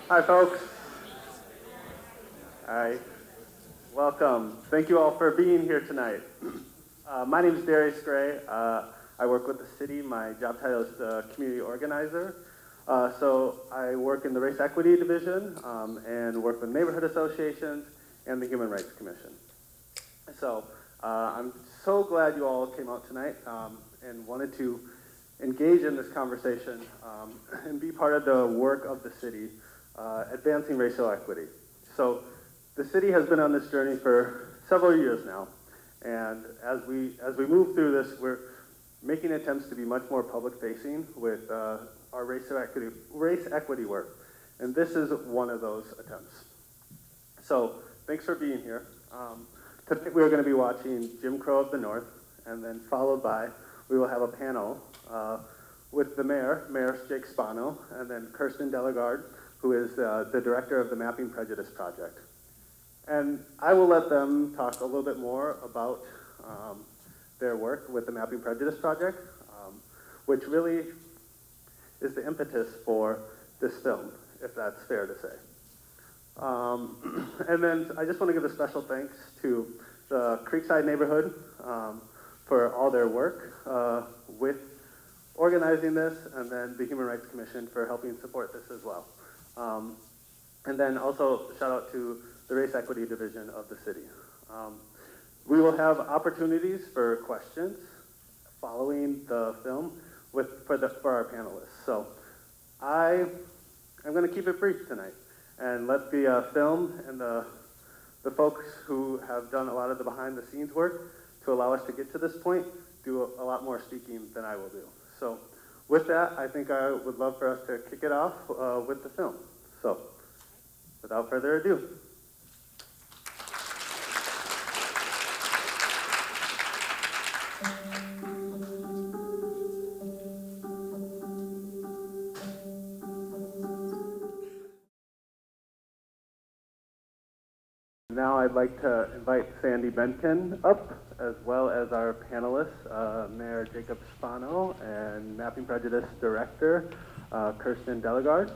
Hi, folks. Hi. Welcome. Thank you all for being here tonight. My name is Darius Gray. I work with the city. My job title is community organizer. So I work in the Race Equity Division and work with neighborhood associations and the Human Rights Commission. So I'm so glad you all came out tonight and wanted to engage in this conversation and be part of the work of the city advancing racial equity. So the city has been on this journey for several years now, and as we move through this, we're making attempts to be much more public-facing with our race equity work, and this is one of those attempts. So thanks for being here. Tonight we're going to be watching Jim Crow of the North, and then followed by, we will have a panel with the Mayor Jake Spano, and then Kirsten Delegard, who is the director of the Mapping Prejudice project. And I will let them talk a little bit more about their work with the Mapping Prejudice project, which really is the impetus for this film, if that's fair to say. And then I just want to give a special thanks to the Creekside neighborhood for all their work with organizing this, and then the Human Rights Commission for helping support this as well. And then also shout out to the Race Equity Division of the city. We will have opportunities for questions following the film for our panelists. So I'm going to keep it brief tonight and let the film and the folks who have done a lot of the behind the scenes work to allow us to get to this point do a lot more speaking than I will do. So with that, I think I would love for us to kick it off with the film. So without further ado. Now I'd like to invite Sandy Behnken up, as well as our panelists, Mayor Jacob Spano and Mapping Prejudice Director Kirsten Delegard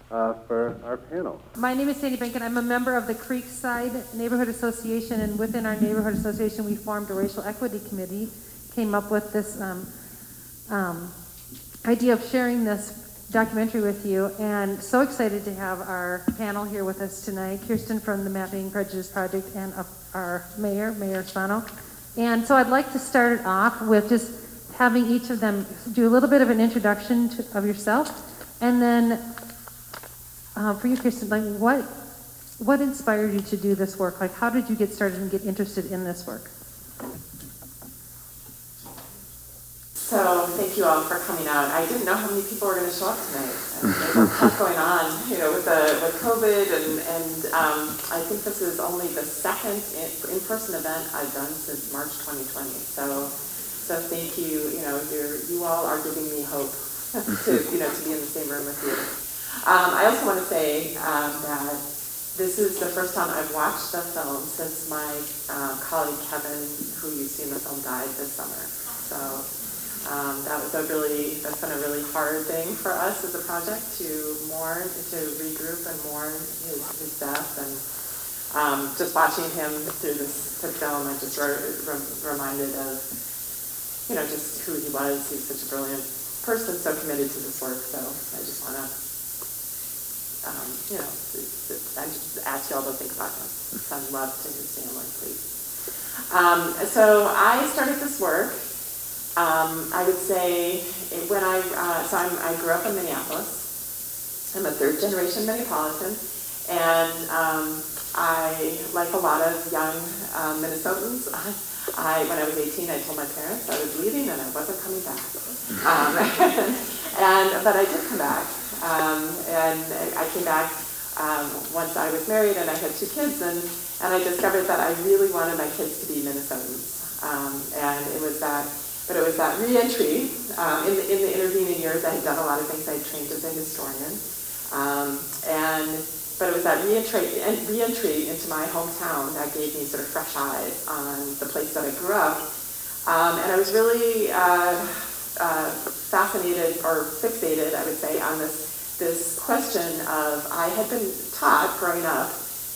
for our panel. My name is Sandy Behnken. I'm a member of the Creekside Neighborhood Association, and within our neighborhood association we formed a racial equity committee, came up with this idea of sharing this documentary with you, and so excited to have our panel here with us tonight, Kirsten from the Mapping Prejudice Project and our Mayor Spano. And so I'd like to start it off with just having each of them do a little bit of an introduction of yourself, and then for you, Kirsten, like what inspired you to do this work? Like, how did you get started and get interested in this work? So thank you all for coming out. I didn't know how many people were going to show up tonight. There's a lot going on, with COVID, and I think this is only the second in-person event I've done since March 2020. So thank you. You all are giving me hope to be in the same room with you. I also want to say that this is the first time I've watched the film since my colleague Kevin, who you see in the film, died this summer. So. That's been a really hard thing for us as a project to mourn, to regroup and mourn his death. And just watching him through the film, I just reminded of, just who he was. He was such a brilliant person, so committed to this work. So I just want to, I just ask you all to think about him. Send love to his family, please. So I started this work. I would say when I grew up in Minneapolis. I'm a third-generation Minneapolitan, and I, like a lot of young Minnesotans, when I was 18, I told my parents I was leaving and I wasn't coming back. But I did come back, and I came back once I was married and I had 2 kids, and I discovered that I really wanted my kids to be Minnesotans, and it was that re-entry. In the intervening years, I had done a lot of things. I had trained as a historian, but it was that re-entry into my hometown that gave me sort of fresh eyes on the place that I grew up, and I was really fascinated or fixated, I would say, on this this question of, I had been taught growing up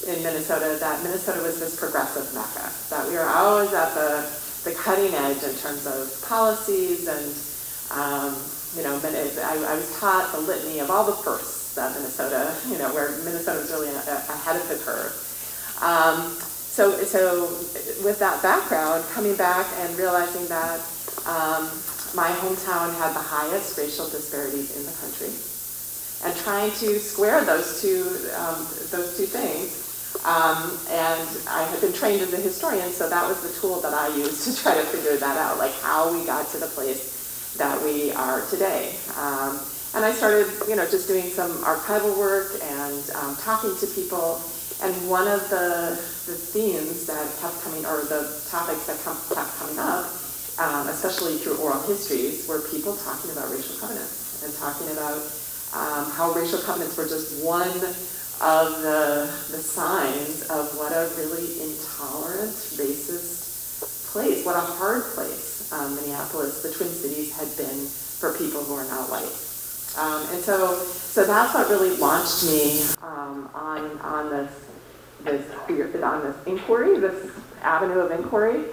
in Minnesota that Minnesota was this progressive mecca, that we were always at the cutting edge in terms of policies and, I was taught the litany of all the firsts that Minnesota, where Minnesota was really ahead of the curve. So with that background, coming back and realizing that my hometown had the highest racial disparities in the country, and trying to square those two things. And I had been trained as a historian, so that was the tool that I used to try to figure that out, like how we got to the place that we are today. And I started, just doing some archival work and talking to people. And one of the themes that kept coming, or the topics that kept coming up, especially through oral histories, were people talking about racial covenants and talking about how racial covenants were just one of the signs of what a really intolerant, racist place, what a hard place Minneapolis, the Twin Cities, had been for people who are not white. And so that's what really launched me on this inquiry, this avenue of inquiry.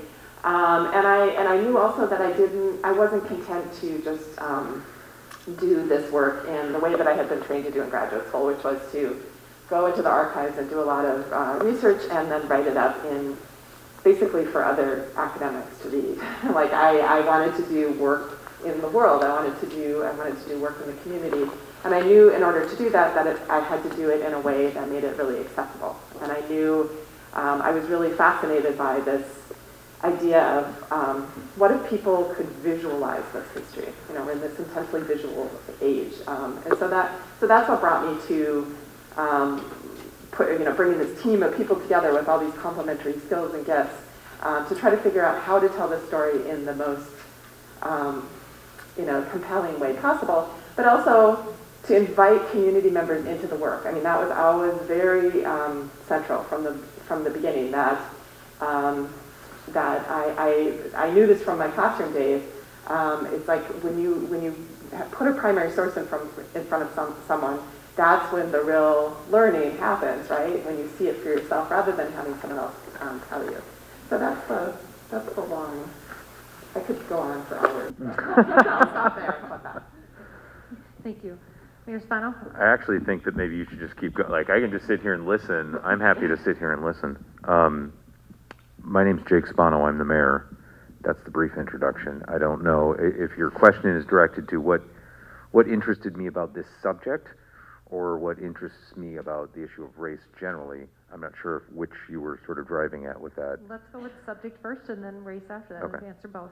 And I knew also that I wasn't content to just do this work in the way that I had been trained to do in graduate school, which was to go into the archives and do a lot of research and then write it up in basically for other academics to read. Like I wanted to do work in the world. I wanted to do work in the community. And I knew in order to do that I had to do it in a way that made it really acceptable. And I knew I was really fascinated by this idea of what if people could visualize this history? We're in this intensely visual age. And so that's what brought me to bringing this team of people together with all these complementary skills and gifts to try to figure out how to tell this story in the most compelling way possible, but also to invite community members into the work. I mean, that was always very central from the beginning. That I knew this from my classroom days. It's like when you put a primary source in front of someone, that's when the real learning happens, right? When you see it for yourself rather than having someone else tell you. So that's the long. I could go on for hours. I'll stop there and put that. Thank you. Mayor Spano? I actually think that maybe you should just keep going. Like, I can just sit here and listen. I'm happy to sit here and listen. My name's Jake Spano. I'm the mayor. That's the brief introduction. I don't know if your question is directed to what interested me about this subject or what interests me about the issue of race generally. I'm not sure which you were sort of driving at with that. Let's go with subject first and then race after that. Okay. Let's answer both.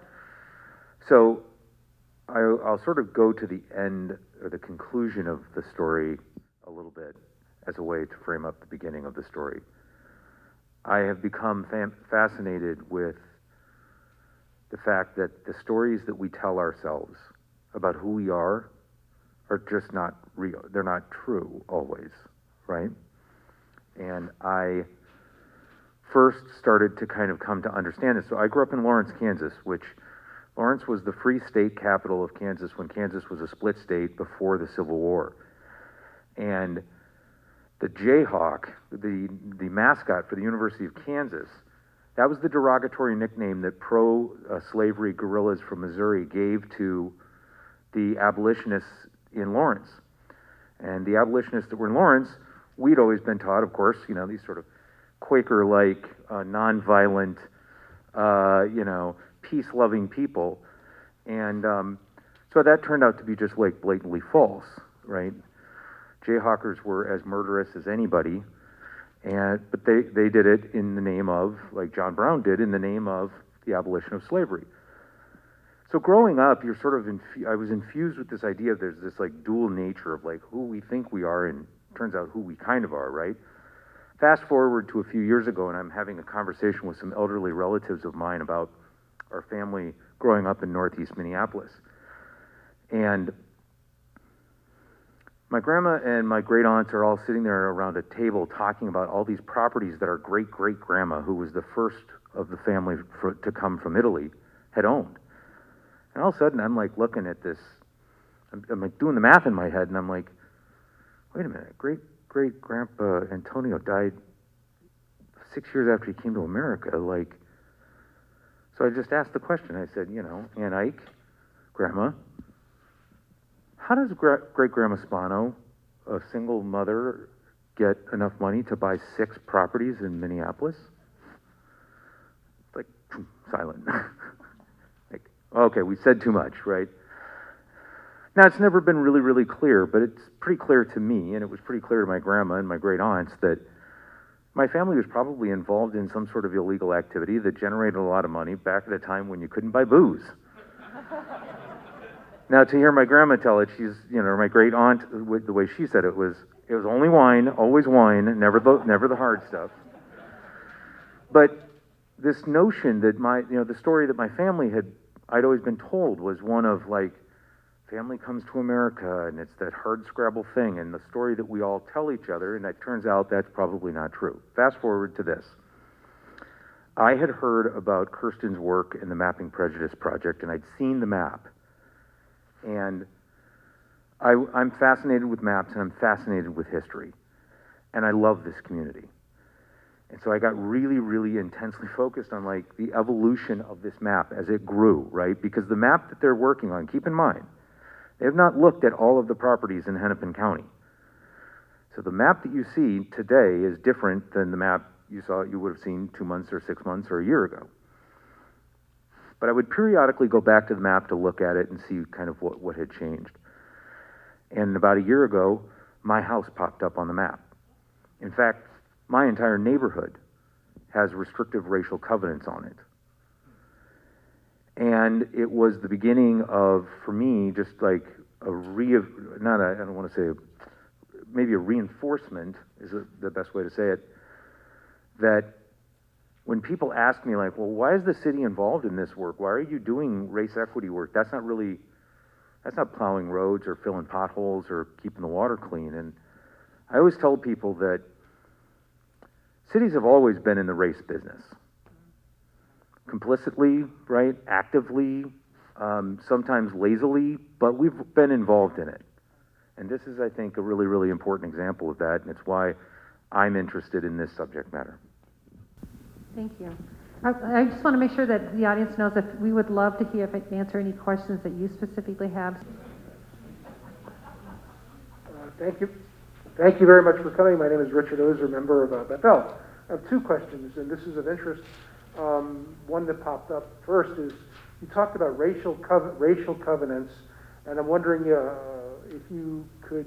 So I'll sort of go to the end or the conclusion of the story a little bit as a way to frame up the beginning of the story. I have become fascinated with the fact that the stories that we tell ourselves about who we are just not real. They're not true always, right? And I first started to kind of come to understand this. So I grew up in Lawrence, Kansas, which Lawrence was the free state capital of Kansas when Kansas was a split state before the Civil War. And the Jayhawk, the mascot for the University of Kansas, that was the derogatory nickname that pro-slavery guerrillas from Missouri gave to the abolitionists in Lawrence. And the abolitionists that were in Lawrence, we'd always been taught, of course, these sort of Quaker-like, nonviolent, peace-loving people. And so that turned out to be just like blatantly false, right? Jayhawkers were as murderous as anybody, but they did it in the name of, like John Brown did, in the name of the abolition of slavery. So growing up, you're sort of, I was infused with this idea of there's this like dual nature of like who we think we are and turns out who we kind of are, right? Fast forward to a few years ago, and I'm having a conversation with some elderly relatives of mine about our family growing up in Northeast Minneapolis. And my grandma and my great aunts are all sitting there around a table talking about all these properties that our great-great-grandma, who was the first of the family to come from Italy, had owned. And all of a sudden, I'm like looking at this, I'm like doing the math in my head, and I'm like, wait a minute, great-great-grandpa Antonio died 6 years after he came to America, like, so I just asked the question. I said, you know, Aunt Ike, Grandma, how does great-grandma Spano, a single mother, get enough money to buy 6 properties in Minneapolis? Like, silent. Like, okay, we said too much, right? Now, it's never been really, really clear, but it's pretty clear to me, and it was pretty clear to my grandma and my great aunts, that my family was probably involved in some sort of illegal activity that generated a lot of money back at a time when you couldn't buy booze. Now, to hear my grandma tell it, she's, you know, my great aunt, with the way she said it was only wine, always wine, never the hard stuff. But this notion that the story that my family I'd always been told was one of, like, family comes to America, and it's that hard scrabble thing, and the story that we all tell each other, and it turns out that's probably not true. Fast forward to this. I had heard about Kirsten's work in the Mapping Prejudice project, and I'd seen the map. And I'm fascinated with maps, and I'm fascinated with history. And I love this community. And so I got really, really intensely focused on, like, the evolution of this map as it grew, right? Because the map that they're working on, keep in mind, they have not looked at all of the properties in Hennepin County. So the map that you see today is different than the map you would have seen 2 months or 6 months or a year ago. But I would periodically go back to the map to look at it and see kind of what had changed. And about a year ago, my house popped up on the map. In fact, my entire neighborhood has restrictive racial covenants on it. And it was the beginning of, for me, just like I don't want to say, maybe a reinforcement is the best way to say it, that when people ask me, like, well, why is the city involved in this work? Why are you doing race equity work? That's not plowing roads or filling potholes or keeping the water clean. And I always tell people that cities have always been in the race business. Complicitly, right? Actively, sometimes lazily, but we've been involved in it. And this is, I think, a really, really important example of that, and it's why I'm interested in this subject matter. Thank you. I just want to make sure that the audience knows that we would love to answer any questions that you specifically have. Thank you. Thank you very much for coming. My name is Richard Ozer, member of Beth El. I have 2 questions, and this is of interest. One that popped up first is, you talked about racial covenants, and I'm wondering if you could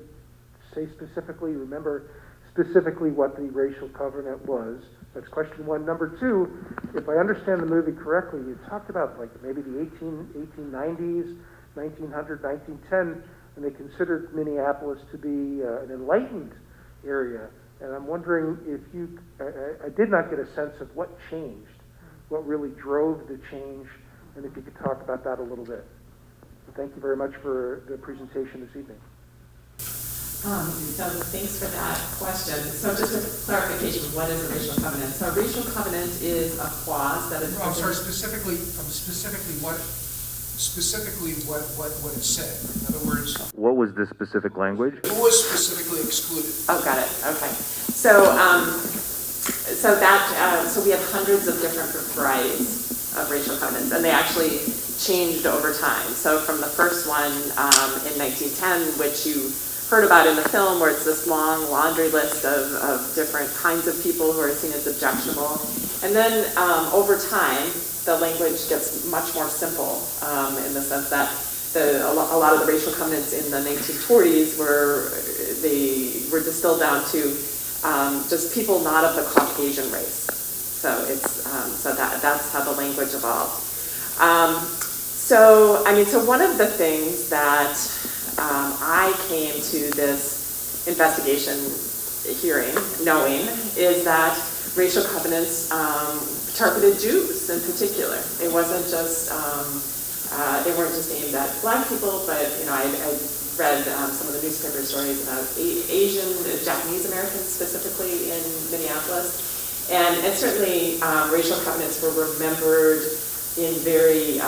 remember specifically what the racial covenant was. That's question 1. Number 2, if I understand the movie correctly, you talked about, like, maybe the 1890s, 1900, 1910, and they considered Minneapolis to be an enlightened area. And I'm wondering if I did not get a sense of what changed, what really drove the change, and if you could talk about that a little bit. So thank you very much for the presentation this evening. So thanks for that question. So just a clarification, what is a racial covenant? So a racial covenant is a clause that is... I'm sorry, specifically what it said. In other words... What was the specific language? Who was specifically excluded? Oh, got it. Okay. So we have hundreds of different varieties of racial covenants, and they actually changed over time. So from the first one in 1910, which you heard about in the film, where it's this long laundry list of different kinds of people who are seen as objectionable. And then over time, the language gets much more simple in the sense that a lot of the racial covenants in the 1940s were distilled down to just people not of the Caucasian race. So that's how the language evolved. So one of the things that I came to this investigation hearing knowing is that racial covenants targeted Jews in particular. It wasn't just, they weren't just aimed at Black people, but I read some of the newspaper stories about Asian, Japanese Americans specifically in Minneapolis. And certainly racial covenants were remembered in very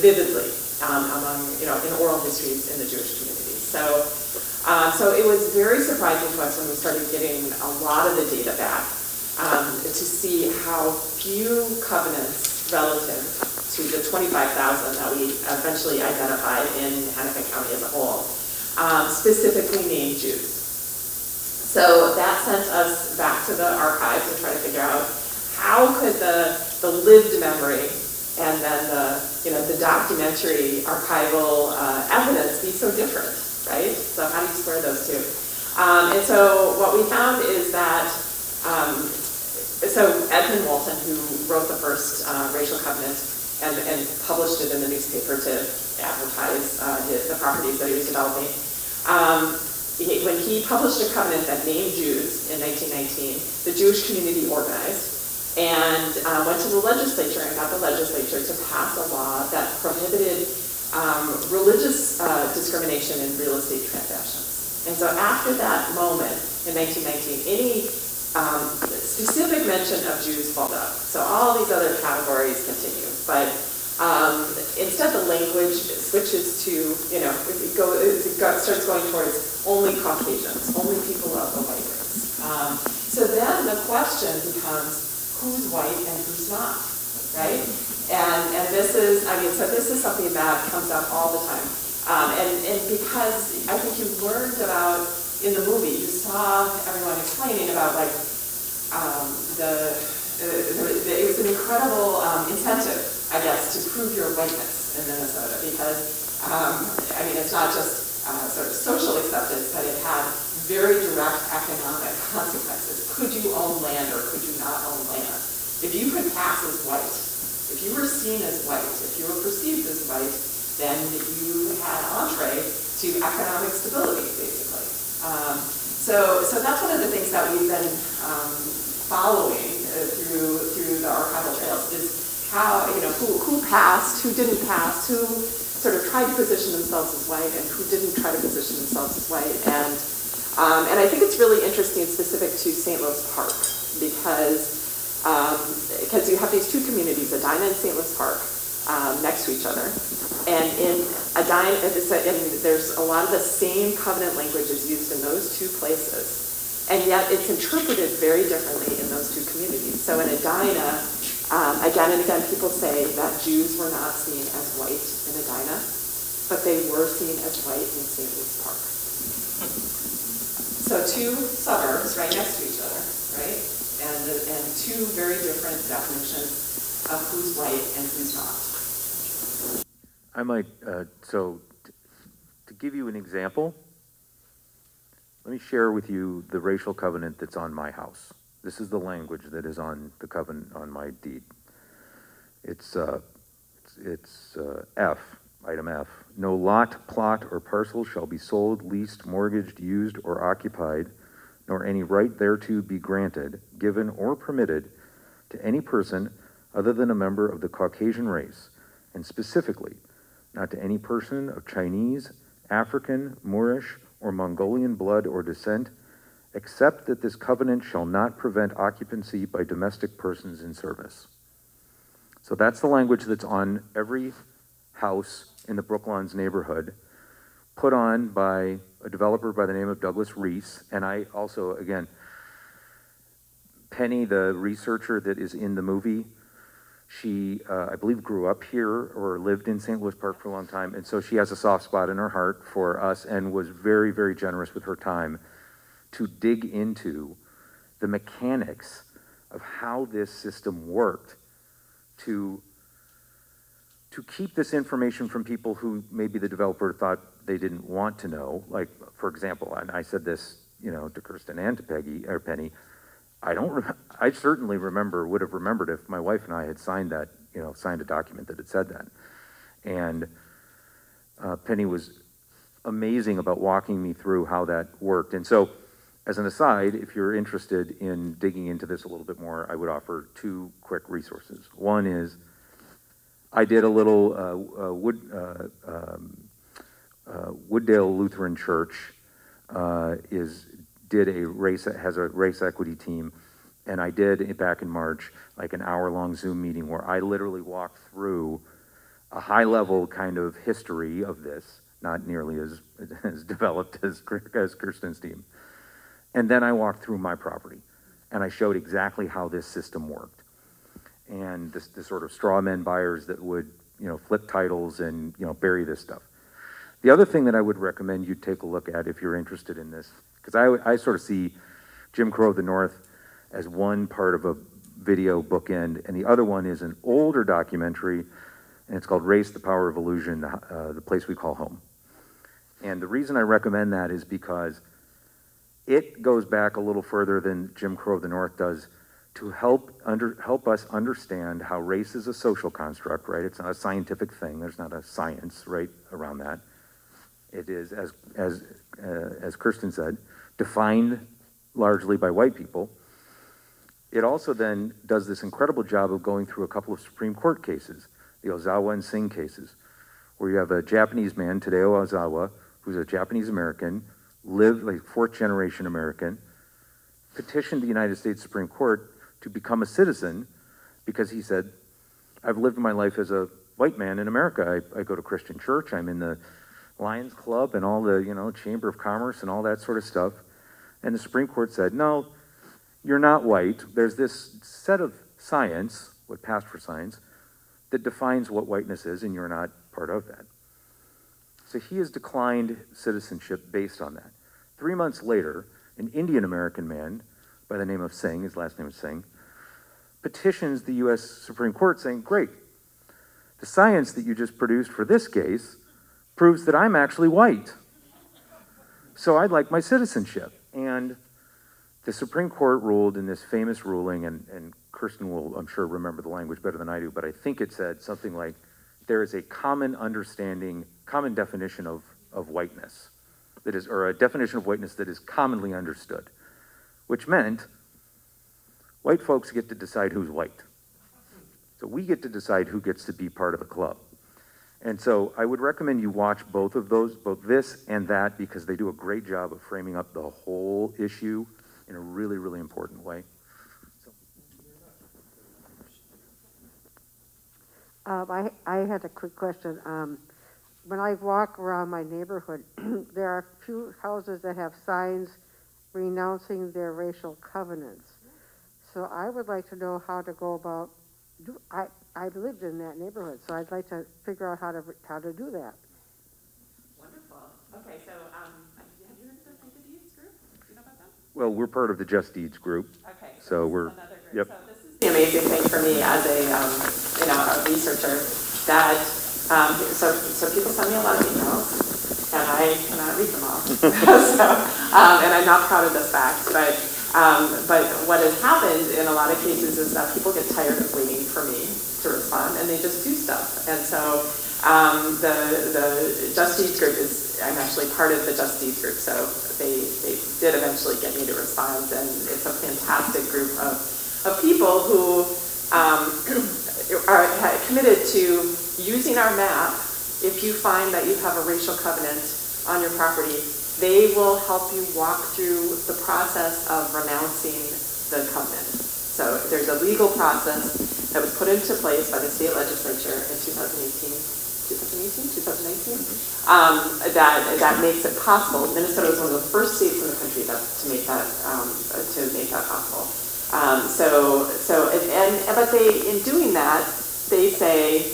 vividly among, in oral histories in the Jewish community. So So it was very surprising to us when we started getting a lot of the data back to see how few covenants relative to the 25,000 that we eventually identified in Hennepin County as a whole specifically named Jews. So that sent us back to the archive to try to figure out how could the lived memory and then the documentary archival evidence be so different, right? So how do you square those two? And so what we found is that, so Edmund Walton, who wrote the first racial covenant and published it in the newspaper to advertise the properties that he was developing, when he published a covenant that named Jews in 1919, the Jewish community organized and went to the legislature and got the legislature to pass a law that prohibited religious discrimination in real estate transactions. And so after that moment in 1919, any specific mention of Jews followed up. So all these other categories continue, but instead the language switches to, starts going towards only Caucasians, only people of the white race. So then the question becomes, who's white and who's not, right? And this is, so this is something that comes up all the time. And because I think you learned about, in the movie, you saw everyone explaining about it was an incredible incentive, I guess, to prove your whiteness in Minnesota because, it's not just sort of social acceptance, but it had very direct economic consequences. Could you own land or could you not own land? If you could pass as white, if you were seen as white, if you were perceived as white, then you had entree to economic stability, basically. So that's one of the things that we've been following through the archival trails is how, who passed, who didn't pass, who sort of tried to position themselves as white and who didn't try to position themselves as white. And I think it's really interesting specific to St. Louis Park because you have these two communities, Edina and St. Louis Park, next to each other. And in Edina, there's a lot of the same covenant language is used in those two places. And yet it's interpreted very differently in those two communities. So in Edina, again and again, people say that Jews were not seen as white in Edina, but they were seen as white in St. Louis Park. So two suburbs right next to each other, right? And two very different definitions of who's white and who's not. I might, to give you an example, let me share with you the racial covenant that's on my house. This is the language that is on the covenant on my deed. It's F, item F. No lot, plot, or parcel shall be sold, leased, mortgaged, used, or occupied, nor any right thereto be granted, given, or permitted to any person other than a member of the Caucasian race, and specifically, not to any person of Chinese, African, Moorish, or Mongolian blood or descent, except that this covenant shall not prevent occupancy by domestic persons in service. So that's the language that's on every house in the Brooklands neighborhood, put on by a developer by the name of Douglas Reese. And I also, again, Penny, the researcher that is in the movie, she, I believe, grew up here or lived in St. Louis Park for a long time. And so she has a soft spot in her heart for us and was very, very generous with her time to dig into the mechanics of how this system worked to keep this information from people who maybe the developer thought they didn't want to know. Like, for example, and I said this, to Kirsten and to Penny, I certainly would have remembered if my wife and I had signed that, signed a document that had said that. And Penny was amazing about walking me through how that worked. And so, as an aside, if you're interested in digging into this a little bit more, I would offer two quick resources. One is, I did a little Wooddale Lutheran Church has a race equity team, and I did back in March like an hour-long Zoom meeting where I literally walked through a high-level kind of history of this not nearly as developed as Kirsten's team. And then I walked through my property, and I showed exactly how this system worked. And the sort of straw man buyers that would, flip titles and, bury this stuff. The other thing that I would recommend you take a look at if you're interested in this, because I sort of see Jim Crow of the North as one part of a video bookend, and the other one is an older documentary, and it's called Race, the Power of Illusion, the Place We Call Home. And the reason I recommend that is because it goes back a little further than Jim Crow of the North does to help us understand how race is a social construct, right? It's not a scientific thing. There's not a science right around that. It is, as Kirsten said, defined largely by white people. It also then does this incredible job of going through a couple of Supreme Court cases, the Ozawa and Singh cases, where you have a Japanese man, Tadeo Ozawa, who's a Japanese American, lived like fourth generation American, petitioned the United States Supreme Court to become a citizen because he said, I've lived my life as a white man in America. I go to Christian church, I'm in the Lions Club and all the, Chamber of Commerce and all that sort of stuff. And the Supreme Court said, no, you're not white. There's this set of science, what passed for science, that defines what whiteness is, and you're not part of that. So he has declined citizenship based on that. 3 months later, an Indian American man by the name of Singh, his last name is Singh, petitions the U.S. Supreme Court saying, great, the science that you just produced for this case proves that I'm actually white. So I'd like my citizenship. And the Supreme Court ruled in this famous ruling, and Kirsten will, I'm sure, remember the language better than I do, but I think it said something like, there is a common understanding, common definition of whiteness, that is, or a definition of whiteness that is commonly understood, which meant white folks get to decide who's white. So we get to decide who gets to be part of the club. And so I would recommend you watch both of those, both this and that, because they do a great job of framing up the whole issue in a really, really important way. I had a quick question. When I walk around my neighborhood, there are a few houses that have signs renouncing their racial covenants. So I would like to know how to go about. I lived in that neighborhood, so I'd like to figure out how to do that. Wonderful. Okay, so have you heard of the Prejudice group? Do you know about them? Well, we're part of the Just Deeds group. Okay. So we're, another group. yep. So this is the amazing thing for me as a researcher that so people send me a lot of emails and I cannot read them all. And I'm not proud of this fact, but what has happened in a lot of cases is that people get tired of waiting for me to respond, and they just do stuff. And so the Just Deeds group I'm actually part of the Just Deeds group, so they did eventually get me to respond, and it's a fantastic group of people who are committed to using our map. If you find that you have a racial covenant on your property, they will help you walk through the process of renouncing the covenant. So there's a legal process that was put into place by the state legislature in 2019, that makes it possible. Minnesota was one of the first states in the country to make that possible. But in doing that, they say,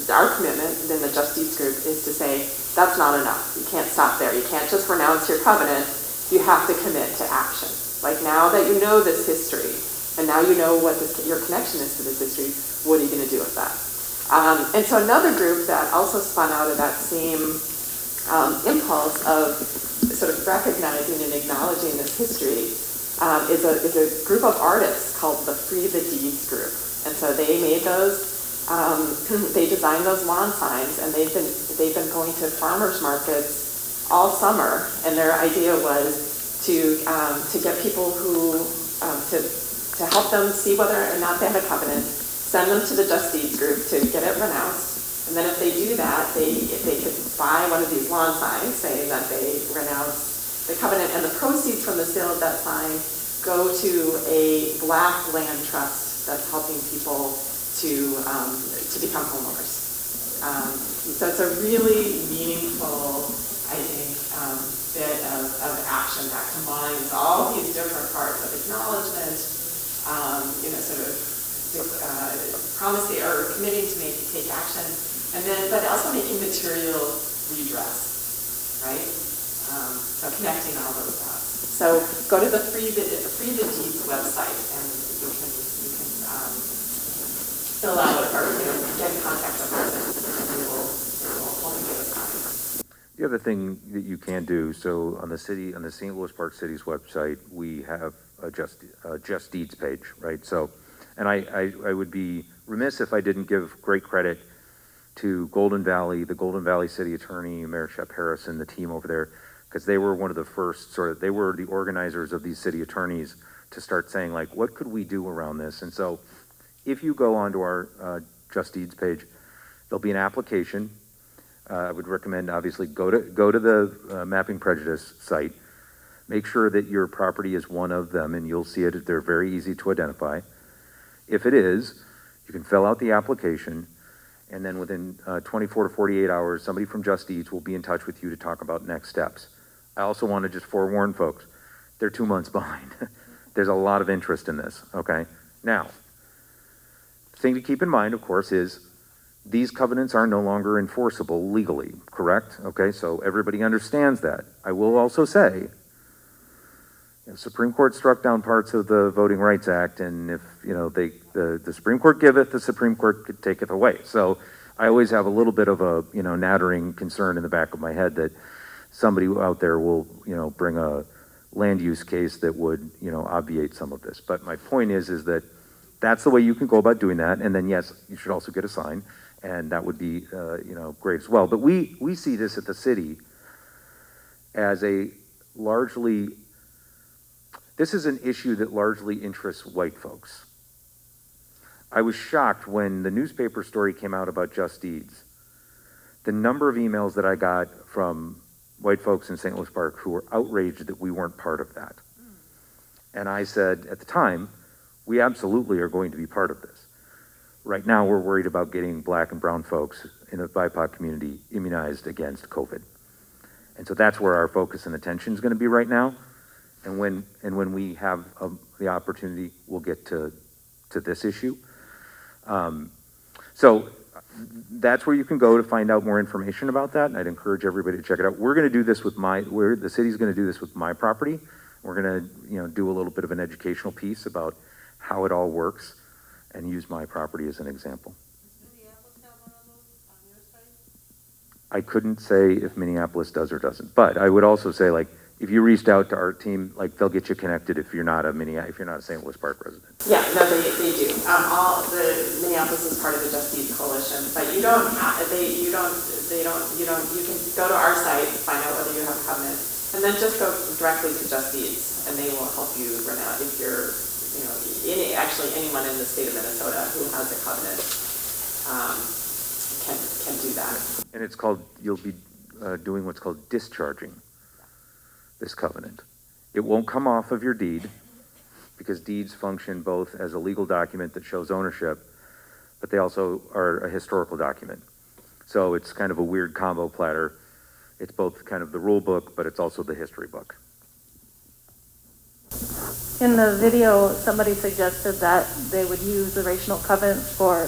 our commitment in the Just Deeds group is to say, that's not enough. You can't stop there. You can't just renounce your covenant. You have to commit to action. Like, now that you know this history, and now you know what your connection is to this history, what are you going to do with that? And so another group that also spun out of that same impulse of sort of recognizing and acknowledging this history is a group of artists called the Free the Deeds group. And so they made those. They designed those lawn signs, and they've been going to farmers markets all summer. And their idea was to get people who to help them see whether or not they have a covenant, send them to the Just Deeds group to get it renounced, and then if they do that, they could buy one of these lawn signs saying that they renounce the covenant, and the proceeds from the sale of that sign go to a Black land trust that's helping people to become homeowners. So it's a really meaningful, I think, bit of action that combines all these different parts of acknowledgement, sort of promising or committing to take action, and then, but also making material redress, right? So connecting all those dots. So go to the Free the Deeds website, and you can fill out or get in contact with us, and we will hopefully give us time. The other thing that you can do, so on the St. Louis Park City's website, we have a Just Deeds page, right? So, and I would be remiss if I didn't give great credit to the Golden Valley City Attorney, Mayor Shep Harrison, the team over there, because they were one of the first they were the organizers of these city attorneys to start saying, like, what could we do around this? And so if you go onto our Just Deeds page, there'll be an application. I would recommend, obviously, go to the Mapping Prejudice site. Make sure that your property is one of them, and you'll see it. They're very easy to identify. If it is, you can fill out the application, and then within 24 to 48 hours, somebody from Just Deeds will be in touch with you to talk about next steps. I also want to just forewarn folks, they're 2 months behind. There's a lot of interest in this, okay? Now, the thing to keep in mind, of course, is these covenants are no longer enforceable legally, correct? Okay, so everybody understands that. I will also say, the Supreme Court struck down parts of the Voting Rights Act, and if, the Supreme Court giveth, the Supreme Court taketh away. So I always have a little bit of a, nattering concern in the back of my head that somebody out there will, bring a land use case that would, obviate some of this. But my point is that that's the way you can go about doing that. And then, yes, you should also get a sign, and that would be, great as well. But we see this at the city as this is an issue that largely interests white folks. I was shocked when the newspaper story came out about Just Deeds. The number of emails that I got from white folks in St. Louis Park who were outraged that we weren't part of that. And I said, at the time, we absolutely are going to be part of this. Right now, we're worried about getting black and brown folks in the BIPOC community immunized against COVID. And so that's where our focus and attention is going to be right now. And when we have the opportunity, we'll get to this issue. So that's where you can go to find out more information about that. And I'd encourage everybody to check it out. We're going to do this with the city's going to do this with my property. We're going to, do a little bit of an educational piece about how it all works and use my property as an example. Does Minneapolis have one of those on your site? I couldn't say if Minneapolis does or doesn't, but I would also say, like, if you reached out to our team, like, they'll get you connected if you're not a St. Louis Park resident. Yeah, no, they do. All the Minneapolis is part of the Just Deeds Coalition, but you don't have, you can go to our site, find out whether you have a covenant, and then just go directly to Just Deeds, and they will help you run out if you're, actually anyone in the state of Minnesota who has a covenant can do that. And it's called, you'll be doing what's called discharging this covenant. It won't come off of your deed, because deeds function both as a legal document that shows ownership, but they also are a historical document. So it's kind of a weird combo platter. It's both kind of the rule book, but it's also the history book. In the video, somebody suggested that they would use the racial covenants for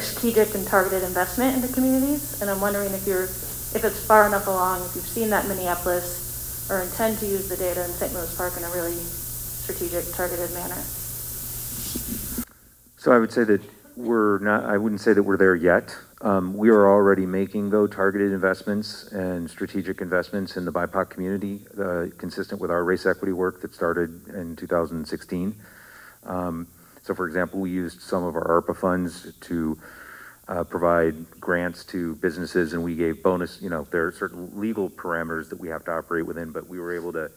strategic and targeted investment into communities. And I'm wondering if it's far enough along, if you've seen that in Minneapolis, or intend to use the data in St. Louis Park in a really strategic, targeted manner. So I would say that I wouldn't say that we're there yet. We are already making, though, targeted investments and strategic investments in the BIPOC community, consistent with our race equity work that started in 2016. So, for example, we used some of our ARPA funds to provide grants to businesses, and we gave bonus, there are certain legal parameters that we have to operate within, but we were able to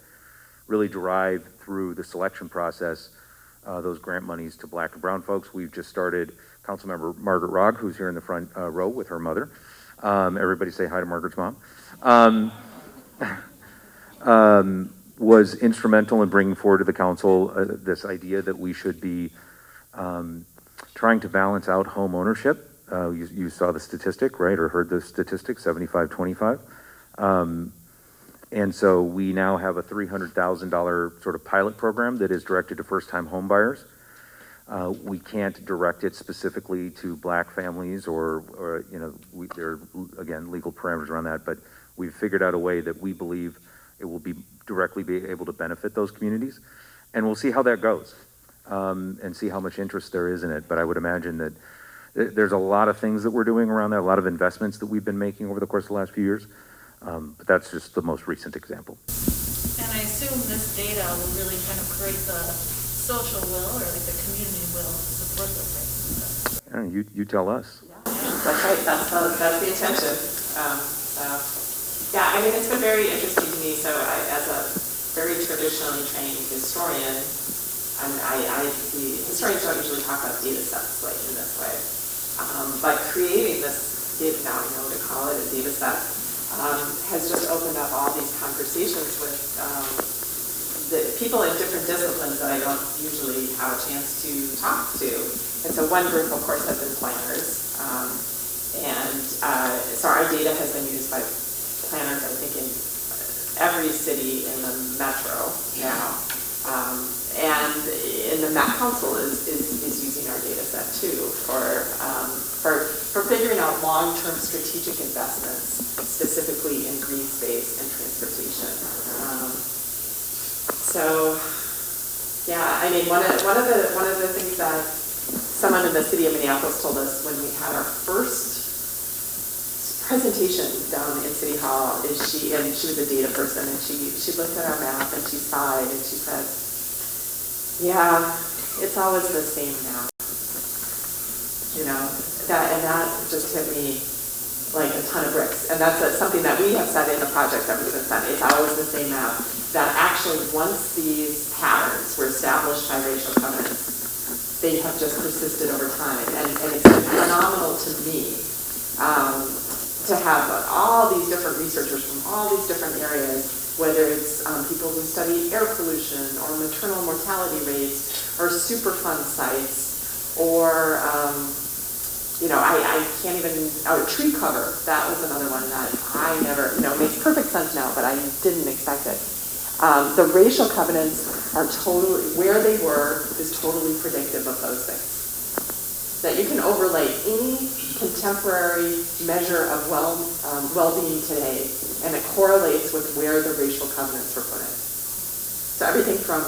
really drive through the selection process those grant monies to black and brown folks. We've just started, Councilmember Margaret Rogg, who's here in the front row with her mother. Everybody say hi to Margaret's mom. Was instrumental in bringing forward to the council this idea that we should be trying to balance out home ownership You saw the statistic, right, or heard the statistic, 75-25. And so we now have a $300,000 sort of pilot program that is directed to first-time home buyers. We can't direct it specifically to black families or there are, again, legal parameters around that, but we've figured out a way that we believe it will be directly be able to benefit those communities. And we'll see how that goes and see how much interest there is in it. But I would imagine that there's a lot of things that we're doing around that, a lot of investments that we've been making over the course of the last few years. But that's just the most recent example. And I assume this data will really kind of create the social will or like the community will to support those types of stuff. You tell us. Yeah, that's right. That's the intention. Yeah, I mean, it's been very interesting to me. So as a very traditionally trained historian, the historians don't usually talk about data sets like in this way. But creating this data, now we know to call it a data set, has just opened up all these conversations with the people in different disciplines that I don't usually have a chance to talk to. And so one group, of course, has been planners. So our data has been used by planners, I think, in every city in the metro now. And in the Met Council is using our data set too for figuring out long-term strategic investments, specifically in green space and transportation. So, yeah, I mean, one of the things that someone in the city of Minneapolis told us when we had our first presentation down in City Hall is she was a data person, and she looked at our map and she sighed and she said, "Yeah, it's always the same map." You know, that just hit me like a ton of bricks. And that's something that we have said in the project ever since then. It's always the same map. That actually, once these patterns were established by racial covenants, they have just persisted over time. And it's been phenomenal to me to have all these different researchers from all these different areas, whether it's people who study air pollution or maternal mortality rates or Superfund sites or, I can't even, tree cover. That was another one that I never, makes perfect sense now, but I didn't expect it. The racial covenants are totally, where they were is totally predictive of those things. That you can overlay any contemporary measure of well-being today, and it correlates with where the racial covenants were put in. So everything from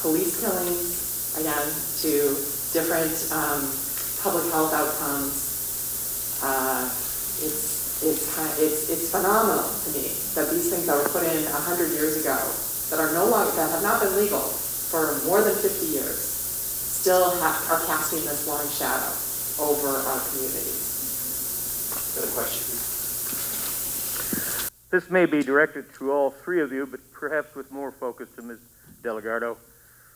police killings, again, to different public health outcomes. It's phenomenal to me that these things that were put in 100 years ago that are no longer, that have not been legal for more than 50 years, still are casting this long shadow over our communities. Another question. This may be directed to all three of you, but perhaps with more focus to Ms. Delegardo.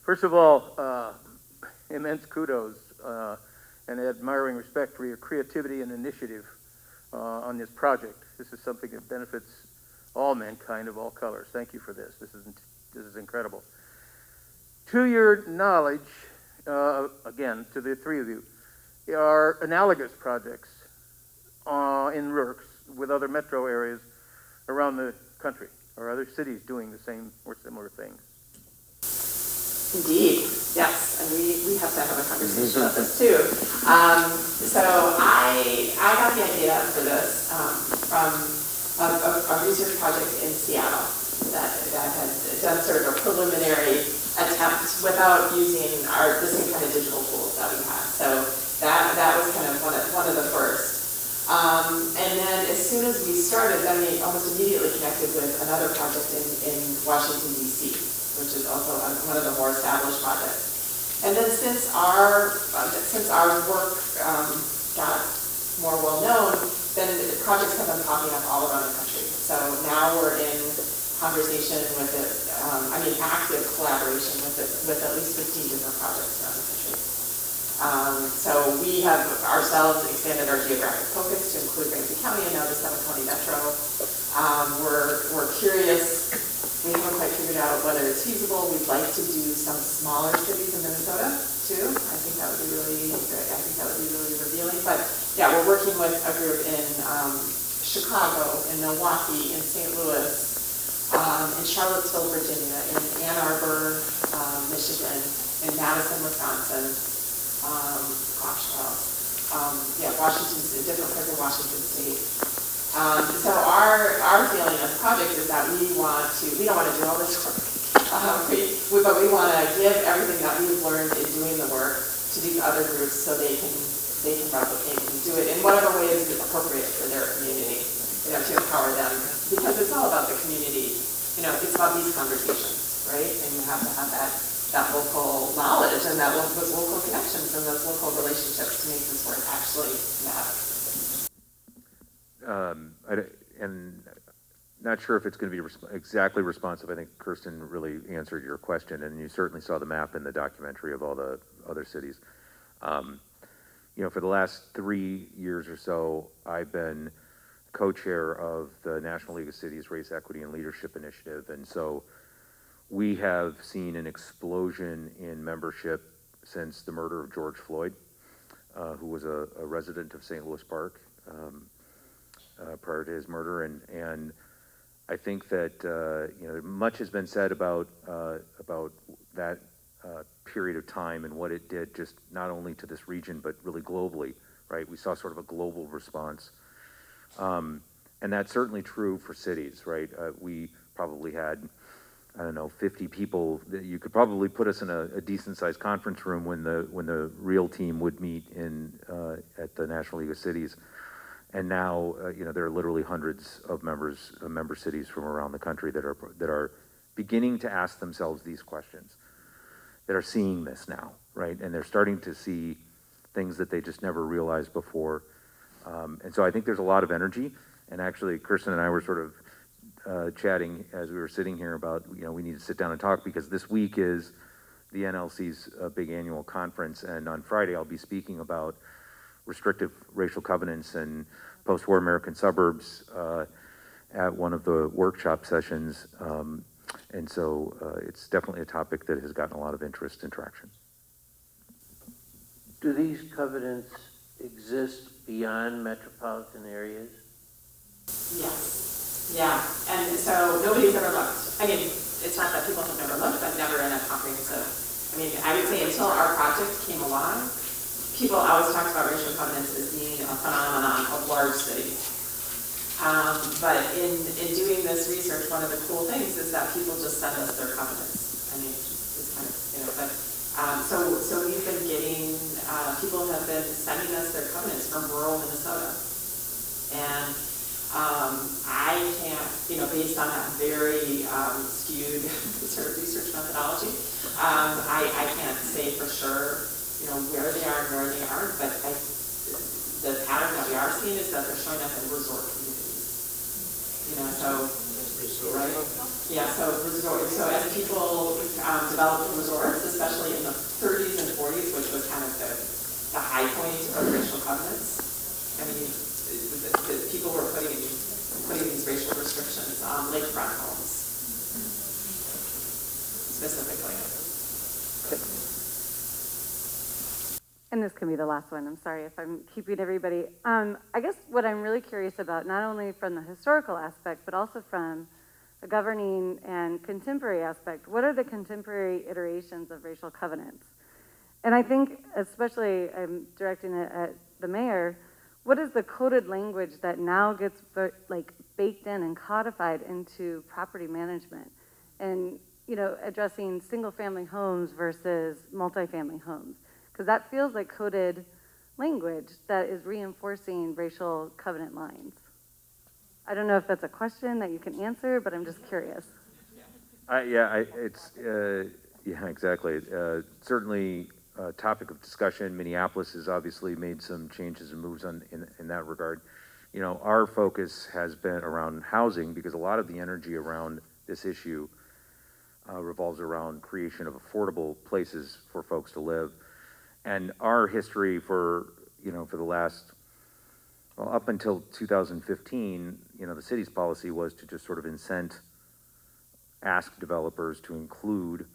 First of all, immense kudos and admiring respect for your creativity and initiative on this project. This is something that benefits all mankind of all colors. Thank you for this. This is incredible. To your knowledge, again, to the three of you, are analogous projects in works with other metro areas around the country, or other cities doing the same or similar things? Indeed, yes, and we have to have a conversation about this too. So I got the idea for this from a research project in Seattle that had done sort of a preliminary attempt without using the same kind of digital tools that we had. So that was kind of one of the first. And then as soon as we started, then we almost immediately connected with another project in Washington, D.C., which is also one of the more established projects. And then since our work got more well-known, then the projects have been popping up all around the country. So now we're in conversation with active collaboration with at least 15 different projects around the country. So we have ourselves expanded our geographic focus to include Ramsey County and now the Summit County Metro. We're curious. We haven't quite figured out whether it's feasible. We'd like to do some smaller cities in Minnesota too. I think that would be really revealing. But yeah, we're working with a group in Chicago, in Milwaukee, in St. Louis, in Charlottesville, Virginia, in Ann Arbor, Michigan, in Madison, Wisconsin, Washington, different parts of Washington State. So our feeling as a project is that we don't want to do all this work, but we want to give everything that we've learned in doing the work to these other groups so they can replicate and do it in whatever way is appropriate for their community, to empower them. Because it's all about the community, it's about these conversations, right? And you have to have that local knowledge and those local connections and those local relationships to make this work actually matter. And not sure if it's going to be exactly responsive. I think Kirsten really answered your question, and you certainly saw the map in the documentary of all the other cities. For the last 3 years or so, I've been co-chair of the National League of Cities Race Equity and Leadership Initiative, and so we have seen an explosion in membership since the murder of George Floyd, who was a resident of St. Louis Park prior to his murder, and I think that much has been said about that period of time and what it did, just not only to this region but really globally. Right, we saw sort of a global response, and that's certainly true for cities. Right, we probably had, I don't know, 50 people. You could probably put us in a decent-sized conference room when the real team would meet at the National League of Cities. And now, there are literally hundreds of member cities from around the country that are beginning to ask themselves these questions, that are seeing this now, right? And they're starting to see things that they just never realized before. And so I think there's a lot of energy. And actually, Kirsten and I were sort of chatting as we were sitting here about, we need to sit down and talk, because this week is the NLC's big annual conference. And on Friday, I'll be speaking about restrictive racial covenants and post-war American suburbs at one of the workshop sessions. And so it's definitely a topic that has gotten a lot of interest and traction. Do these covenants exist beyond metropolitan areas? Yes. Yeah. And so nobody's ever looked. I mean, it's not that people have never looked, but never in a comprehensive. I would say until our project came along, people always talked about racial covenants as being a phenomenon of large cities. But in doing this research, one of the cool things is that people just send us their covenants. It's kind of, but so we've been getting, people have been sending us their covenants from rural Minnesota. And I can't, based on that very skewed sort of research methodology, I can't say for sure, where they are and where they aren't, but the pattern that we are seeing is that they're showing up in resort communities. Right? Yeah, so as people developed resorts, especially in the 30s and 40s, which was kind of the high point of racial covenants, the people were putting these racial restrictions on lakefront homes, specifically. And this can be the last one. I'm sorry if I'm keeping everybody. I guess what I'm really curious about, not only from the historical aspect, but also from the governing and contemporary aspect, what are the contemporary iterations of racial covenants? And I think, especially I'm directing it at the mayor, what is the coded language that now gets baked in and codified into property management? And, addressing single-family homes versus multifamily homes. Because that feels like coded language that is reinforcing racial covenant lines. I don't know if that's a question that you can answer, but I'm just curious. Exactly. Certainly a topic of discussion. Minneapolis has obviously made some changes and moves in that regard. Our focus has been around housing, because a lot of the energy around this issue revolves around creation of affordable places for folks to live. And our history for the last, up until 2015, the city's policy was to just sort of ask developers to include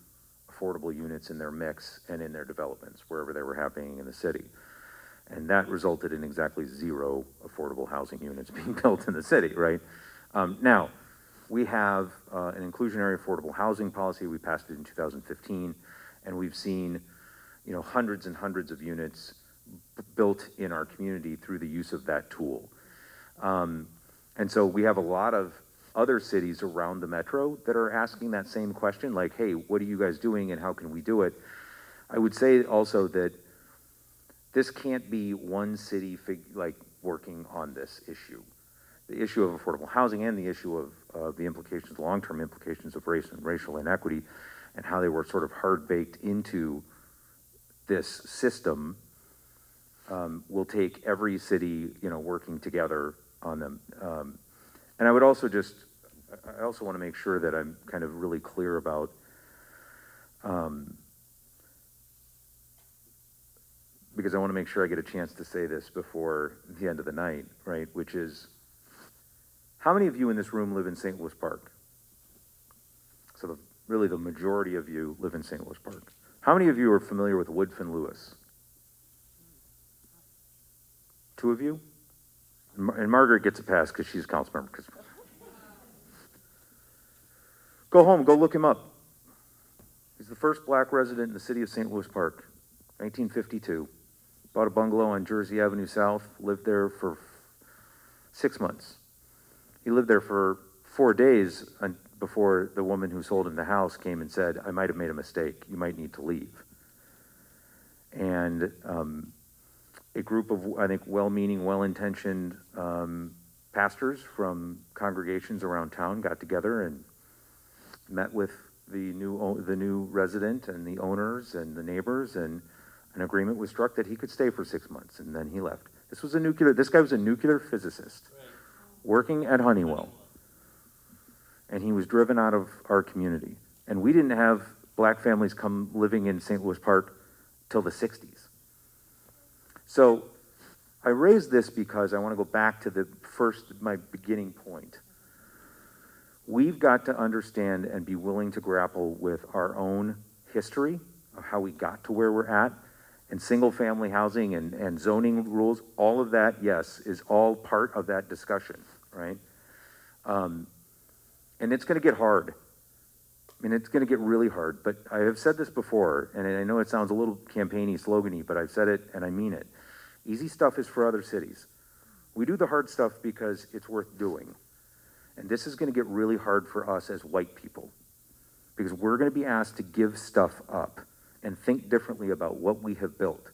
affordable units in their mix and in their developments, wherever they were happening in the city. And that resulted in exactly 0 affordable housing units being built in the city, right? Now, we have an inclusionary affordable housing policy. We passed it in 2015, and we've seen, you know, hundreds and hundreds of units built in our community through the use of that tool. And so we have a lot of other cities around the metro that are asking that same question, like, hey, what are you guys doing and how can we do it? I would say also that this can't be one city working on this issue. The issue of affordable housing and the issue of the implications, long-term implications of race and racial inequity and how they were sort of hard-baked into this system will take every city, you know, working together on them. And I would also I also want to make sure that I'm kind of really clear about because I want to make sure I get a chance to say this before the end of the night, right? Which is, how many of you in this room live in St. Louis Park? So really the majority of you live in St. Louis Park. How many of you are familiar with Woodfin Lewis? 2 of you? And Margaret gets a pass because she's a council member. Go home, go look him up. He's the first black resident in the city of St. Louis Park, 1952. Bought a bungalow on Jersey Avenue South, lived there for 6 months. He lived there for 4 days before the woman who sold him the house came and said, I might have made a mistake. You might need to leave. And a group of, I think, well-meaning, well-intentioned pastors from congregations around town got together and met with the new resident and the owners and the neighbors, and an agreement was struck that he could stay for 6 months, and then he left. This guy was a nuclear physicist working at Honeywell, and he was driven out of our community. And we didn't have black families come living in St. Louis Park till the 60s. So I raise this because I want to go back to my beginning point. We've got to understand and be willing to grapple with our own history of how we got to where we're at, and single-family housing and zoning rules. All of that, yes, is all part of that discussion, right? And it's going to get hard. I mean, it's going to get really hard. But I have said this before, and I know it sounds a little campaigny, slogany, but I've said it and I mean it. Easy stuff is for other cities. We do the hard stuff because it's worth doing. And this is going to get really hard for us as white people, because we're going to be asked to give stuff up and think differently about what we have built.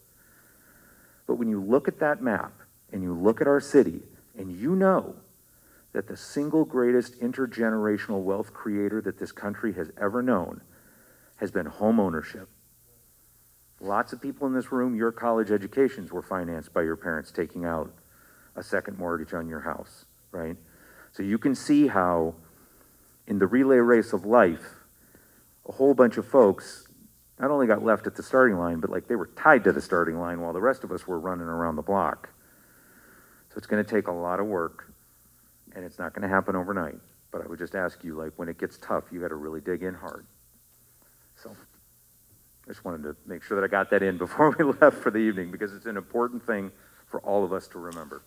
But when you look at that map and you look at our city, and you know that the single greatest intergenerational wealth creator that this country has ever known has been home ownership. Lots of people in this room, your college educations were financed by your parents taking out a second mortgage on your house, right? So you can see how in the relay race of life, a whole bunch of folks not only got left at the starting line, but like they were tied to the starting line while the rest of us were running around the block. So it's going to take a lot of work, and it's not going to happen overnight. But I would just ask you, like, when it gets tough, you got to really dig in hard. So I just wanted to make sure that I got that in before we left for the evening, because it's an important thing for all of us to remember.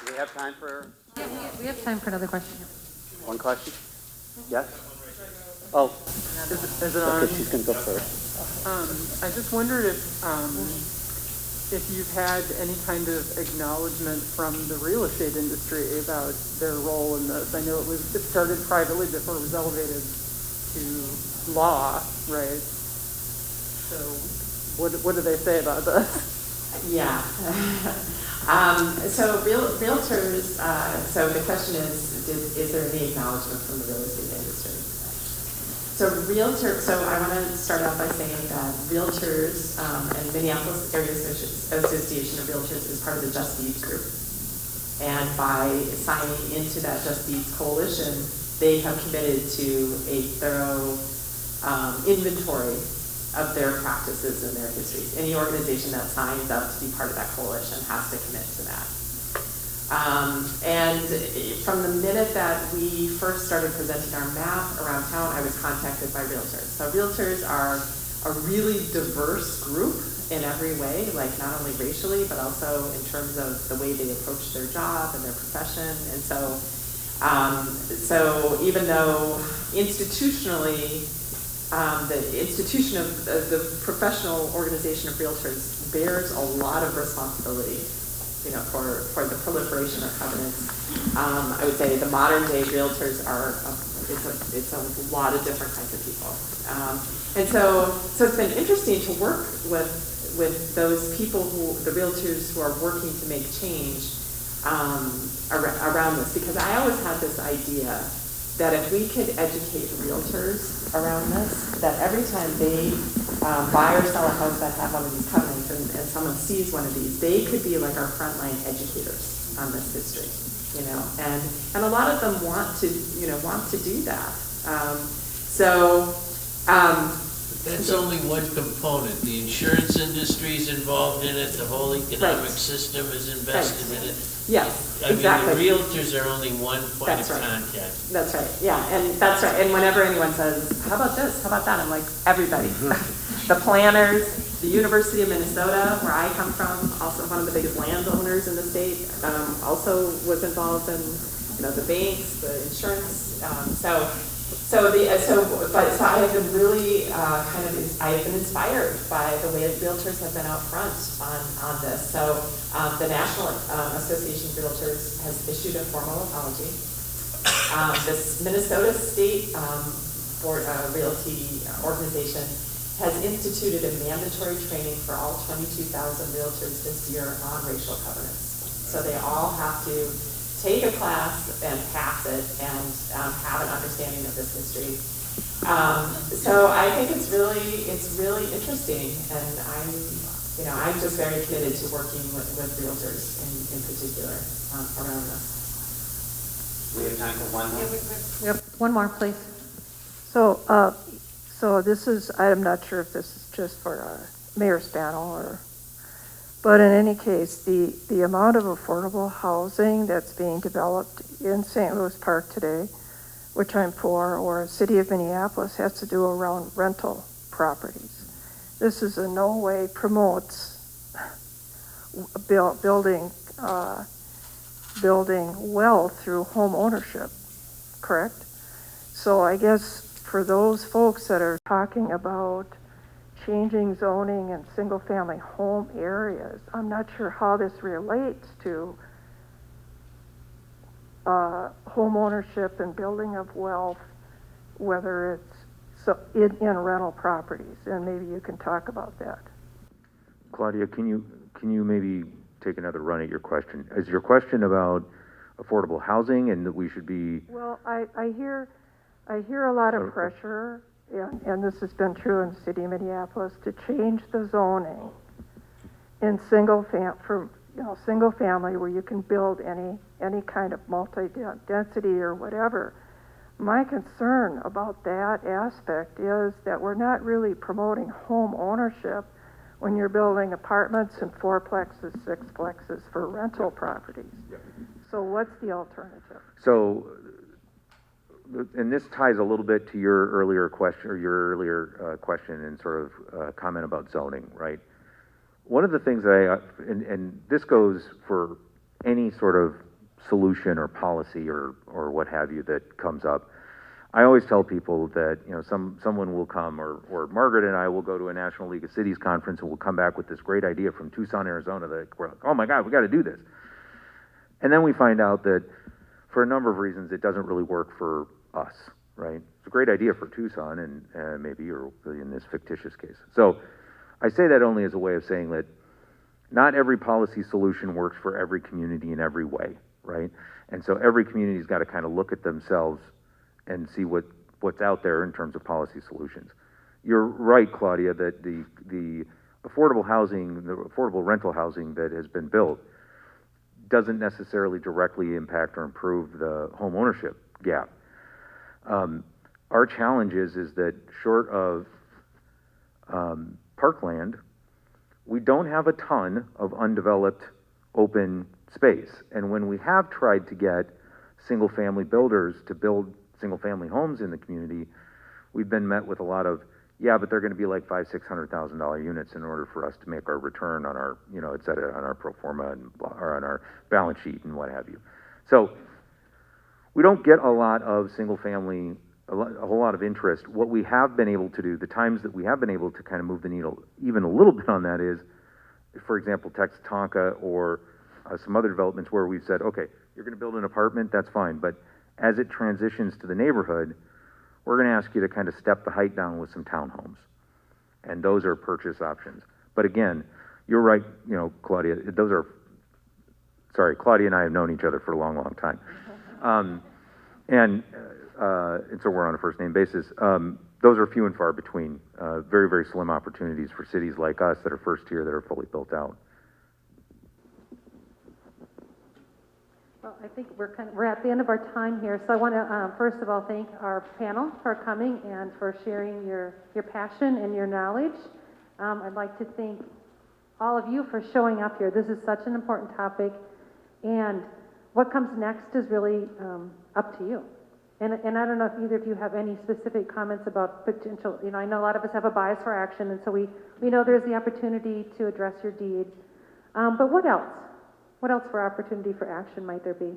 Do we have time for? We have time for another question. One question? Yes? Oh. Is it on? Okay, she's going to go first. I just wondered if you've had any kind of acknowledgement from the real estate industry about their role in this. I know it started privately before it was elevated to law, right? So what do they say about this? Yeah. So realtors, so the question is there any acknowledgement from the real estate industry? So I want to start off by saying that realtors and Minneapolis Area Association of Realtors is part of the Just Deeds group. And by signing into that Just Deeds coalition, they have committed to a thorough inventory of their practices and their histories. Any organization that signs up to be part of that coalition has to commit to that. And from the minute that we first started presenting our map around town, I was contacted by realtors. So realtors are a really diverse group in every way, like not only racially, but also in terms of the way they approach their job and their profession. And so, so even though institutionally, the institution of the professional organization of realtors bears a lot of responsibility, you know, for the proliferation of covenants. I would say the modern day realtors are, it's a lot of different kinds of people. And so it's been interesting to work with those people the realtors who are working to make change around this, because I always had this idea that if we could educate realtors around this, that every time they buy or sell a house that have one of these covenants and someone sees one of these, they could be like our frontline educators on this history, you know, and a lot of them want to do that. That's only one component. The insurance industry is involved in it. The whole economic system is invested in it. Yes, exactly. I mean, the realtors are only one point of contact. That's right. Yeah, and that's right. And whenever anyone says, "How about this? How about that?" I'm like, everybody. The planners, the University of Minnesota, where I come from, also one of the biggest landowners in the state, also was involved in, you know, the banks, the insurance. So I have been really I've been inspired by the way realtors have been out front on this. So the National Association of Realtors has issued a formal apology. This Minnesota State Board Realty Organization has instituted a mandatory training for all 22,000 realtors this year on racial covenants. So they all have to take a class and pass it and have an understanding of this history. So I think it's really interesting, and I'm just very committed to working with realtors in particular around this. We have time for one more. Yep, one more, please. So this is, I'm not sure if this is just for Mayor Spano but in any case, the amount of affordable housing that's being developed in St. Louis Park today, which I'm for, or City of Minneapolis, has to do around rental properties. This is in no way promotes building wealth through home ownership, correct? So I guess for those folks that are talking about changing zoning in single-family home areas, I'm not sure how this relates to home ownership and building of wealth, whether it's in rental properties, and maybe you can talk about that. Claudia, can you maybe take another run at your question? Is your question about affordable housing and that we should be? Well, I hear a lot of pressure, and this has been true in the city of Minneapolis, to change the zoning in single family where you can build any kind of multi-density or whatever. My concern about that aspect is that we're not really promoting home ownership when you're building apartments and fourplexes, sixplexes for rental properties. Yeah. So what's the alternative? So, and this ties a little bit to your earlier question, and sort of comment about zoning, right? One of the things that and this goes for any sort of solution or policy or what have you that comes up. I always tell people that, you know, someone will come, or Margaret and I will go to a National League of Cities conference and we'll come back with this great idea from Tucson, Arizona that we're like, oh my God, we got to do this. And then we find out that for a number of reasons, it doesn't really work for us, right? It's a great idea for Tucson and maybe, or in this fictitious case. So I say that only as a way of saying that not every policy solution works for every community in every way, right? And so every community's got to kind of look at themselves and see what's out there in terms of policy solutions. You're right, Claudia, that the affordable housing, the affordable rental housing that has been built doesn't necessarily directly impact or improve the home ownership gap. Our challenge is that short of parkland, we don't have a ton of undeveloped open space. And when we have tried to get single-family builders to build single-family homes in the community, we've been met with a lot of, yeah, but they're going to be like $500,000-$600,000 units in order for us to make our return on our, you know, et cetera, on our pro forma and or on our balance sheet and what have you. So we don't get a lot of single-family, a whole lot of interest. What we have been able to do, the times that we have been able to kind of move the needle even a little bit on that is, for example, Texatonka or some other developments where we've said, okay, you're going to build an apartment, that's fine, but as it transitions to the neighborhood, we're going to ask you to kind of step the height down with some townhomes. And those are purchase options. But again, you're right, you know, Claudia, Claudia and I have known each other for a long, long time. And so we're on a first name basis. Those are few and far between. Very, very slim opportunities for cities like us that are first tier that are fully built out. Well, I think we're at the end of our time here, so I want to first of all thank our panel for coming and for sharing your passion and your knowledge. I'd like to thank all of you for showing up here. This is such an important topic, and what comes next is really up to you. And I don't know if either of you have any specific comments about potential, you know, I know a lot of us have a bias for action, and so we know there's the opportunity to address your deed. But what else? What else for opportunity for action might there be?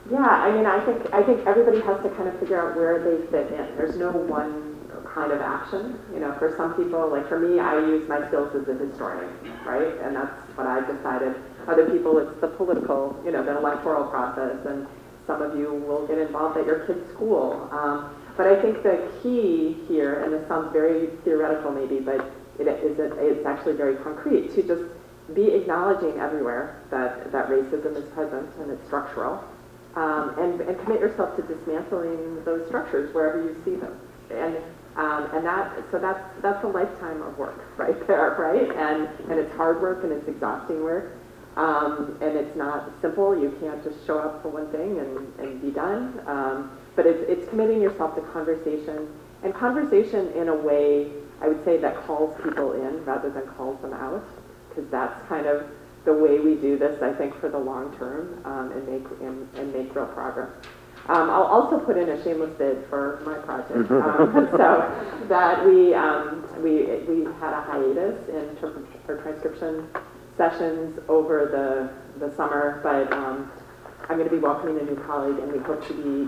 Yeah, I mean, I think everybody has to kind of figure out where they fit in. There's no one kind of action. You know, for some people, like for me, I use my skills as a historian, right? And that's what I've decided. Other people, it's the political, you know, the electoral process, and some of you will get involved at your kid's school. But I think the key here, and this sounds very theoretical maybe, but it's actually very concrete, to just be acknowledging everywhere that racism is present and it's structural, and commit yourself to dismantling those structures wherever you see them. And that's a lifetime of work right there, right? And it's hard work and it's exhausting work. And it's not simple. You can't just show up for one thing and be done. But it's committing yourself to conversation, and conversation in a way, I would say, that calls people in rather than calls them out, because that's kind of the way we do this, I think, for the long term, and make real progress. I'll also put in a shameless bid for my project. So that we had a hiatus in terms of our transcription sessions over the summer, but I'm going to be welcoming a new colleague, and we hope to be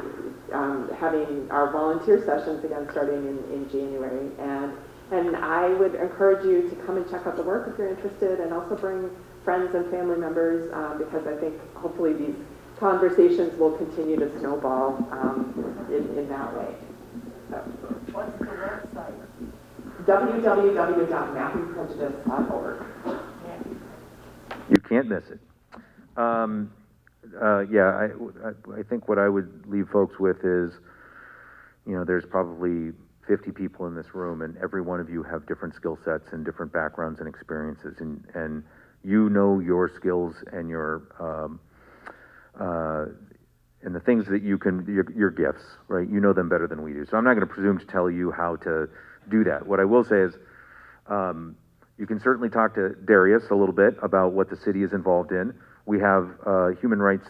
having our volunteer sessions again starting in January. And I would encourage you to come and check out the work if you're interested, and also bring friends and family members, because I think hopefully these conversations will continue to snowball in that way. So. What's the website? www.mappingprejudice.org. You can't miss it. Yeah, I think what I would leave folks with is, you know, there's probably 50 people in this room, and every one of you have different skill sets and different backgrounds and experiences, and you know your skills and your and the things that you can, your gifts, right? You know them better than we do. So I'm not going to presume to tell you how to do that. What I will say is, you can certainly talk to Darius a little bit about what the city is involved in. We have the Human Rights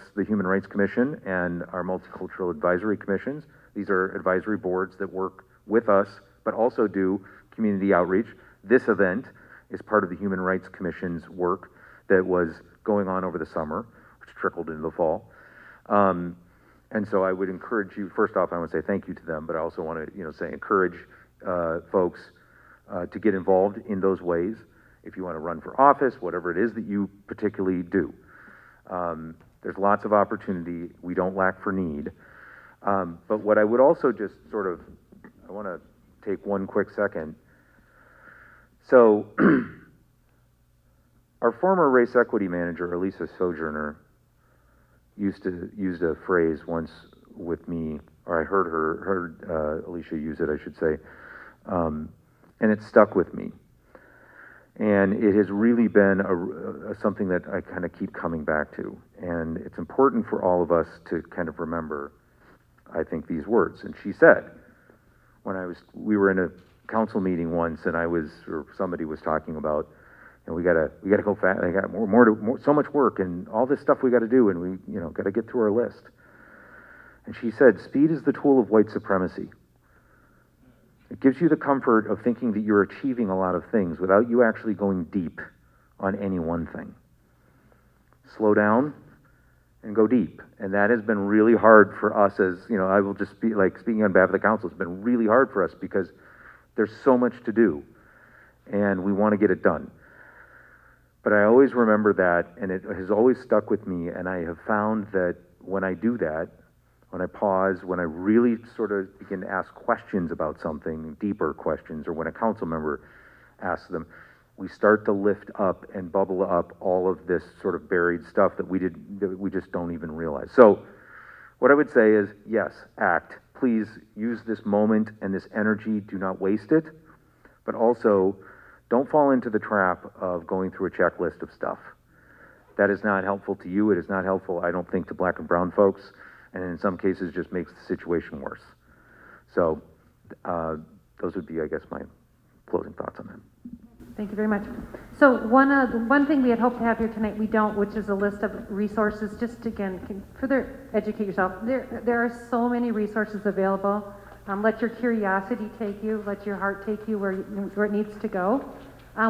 Commission and our Multicultural Advisory Commissions. These are advisory boards that work with us, but also do community outreach. This event is part of the Human Rights Commission's work that was going on over the summer, which trickled into the fall. And so I would encourage you, first off, I want to say thank you to them, but I also want to, say encourage folks to get involved in those ways. If you want to run for office, whatever it is that you particularly do. There's lots of opportunity. We don't lack for need. But what I would also just sort of, I want to take one quick second. So our former race equity manager, Elisa Sojourner, used a phrase once with me, or I heard Alicia use it, I should say, and it stuck with me. And it has really been something that I kind of keep coming back to. And it's important for all of us to kind of remember, I think, these words. And she said, we were in a council meeting once, and somebody was talking about we gotta go fast. I got so much work and all this stuff we got to do, and we, got to get through our list. And she said, speed is the tool of white supremacy. It gives you the comfort of thinking that you're achieving a lot of things without you actually going deep on any one thing. Slow down and go deep. And that has been really hard for us as, I will just be like speaking on behalf of the council, it's been really hard for us because there's so much to do and we want to get it done. But I always remember that, and it has always stuck with me, and I have found that when I do that, when I pause, when I really sort of begin to ask questions about something, deeper questions, or when a council member asks them, we start to lift up and bubble up all of this sort of buried stuff that we just don't even realize. So what I would say is, yes, act. Please use this moment and this energy. Do not waste it. But also, don't fall into the trap of going through a checklist of stuff. That is not helpful to you. It is not helpful, I don't think, to black and brown folks, and in some cases just makes the situation worse. So those would be, I guess, my closing thoughts on that. Thank you very much. So one thing we had hoped to have here tonight, we don't, which is a list of resources. Just again, further educate yourself. There are so many resources available. Let your curiosity take you. Let your heart take you where it needs to go.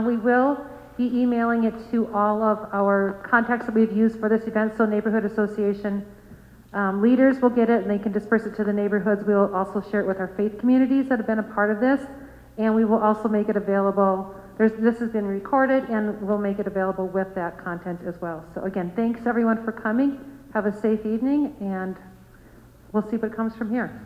We will be emailing it to all of our contacts that we've used for this event. So neighborhood association leaders will get it and they can disperse it to the neighborhoods. We'll also share it with our faith communities that have been a part of this. And we will also make it available. This has been recorded and we'll make it available with that content as well. So again, thanks everyone for coming. Have a safe evening and we'll see what comes from here.